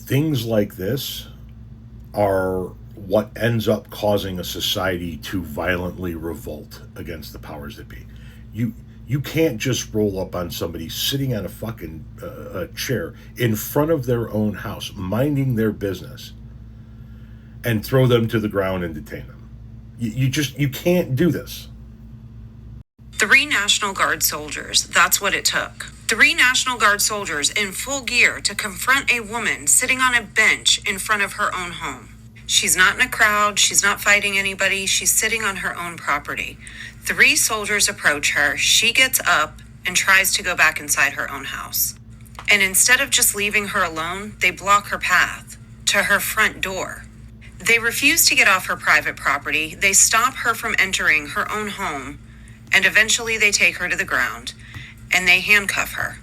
Things like this are what ends up causing a society to violently revolt against the powers that be. You you can't just roll up on somebody sitting on a fucking chair in front of their own house, minding their business, and throw them to the ground and detain them. You can't do this. 3 National Guard soldiers, that's what it took. 3 National Guard soldiers in full gear to confront a woman sitting on a bench in front of her own home. She's not in a crowd, she's not fighting anybody, she's sitting on her own property. 3 soldiers approach her, she gets up and tries to go back inside her own house. And instead of just leaving her alone, they block her path to her front door. They refuse to get off her private property, they stop her from entering her own home, and eventually they take her to the ground and they handcuff her.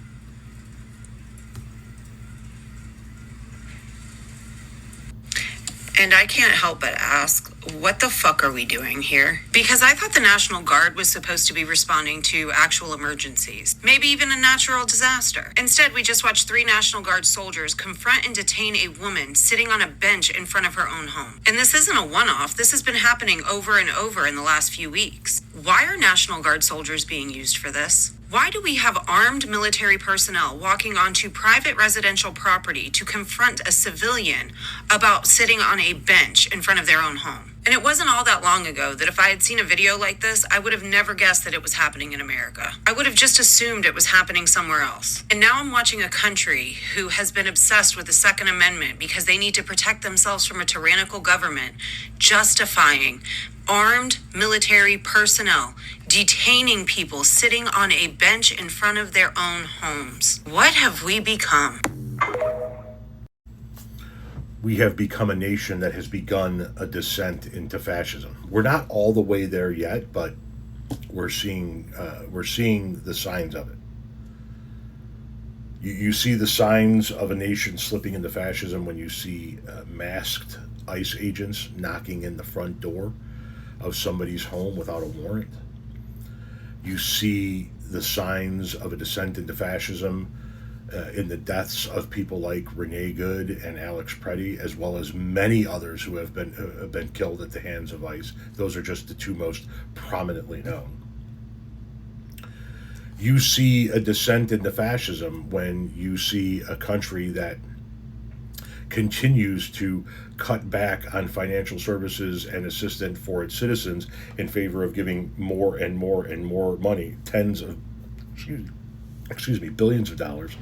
And I can't help but ask, what the fuck are we doing here? Because I thought the National Guard was supposed to be responding to actual emergencies, maybe even a natural disaster. Instead, we just watched 3 National Guard soldiers confront and detain a woman sitting on a bench in front of her own home. And this isn't a one-off, this has been happening over and over in the last few weeks. Why are National Guard soldiers being used for this? Why do we have armed military personnel walking onto private residential property to confront a civilian about sitting on a bench in front of their own home? And it wasn't all that long ago that if I had seen a video like this, I would have never guessed that it was happening in America. I would have just assumed it was happening somewhere else. And now I'm watching a country who has been obsessed with the Second Amendment because they need to protect themselves from a tyrannical government, justifying armed military personnel detaining people sitting on a bench in front of their own homes. What have we become? We have become a nation that has begun a descent into fascism. We're not all the way there yet, but we're seeing the signs of it. You see the signs of a nation slipping into fascism when you see masked ICE agents knocking in the front door of somebody's home without a warrant. You see the signs of a descent into fascism in the deaths of people like Renee and Alex Preddy, as well as many others who have been killed at the hands of ICE. Those are just the two most prominently known. You see a descent into fascism when you see a country that continues to cut back on financial services and assistance for its citizens in favor of giving more and more and more money, billions of dollars,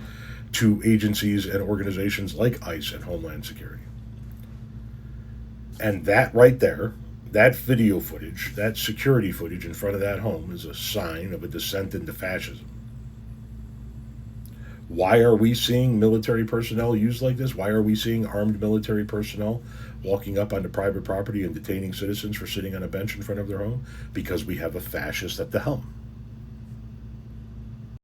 to agencies and organizations like ICE and Homeland Security. And that right there, that video footage, that security footage in front of that home is a sign of a descent into fascism. Why are we seeing military personnel used like this? Why are we seeing armed military personnel walking up onto private property and detaining citizens for sitting on a bench in front of their home? Because we have a fascist at the helm.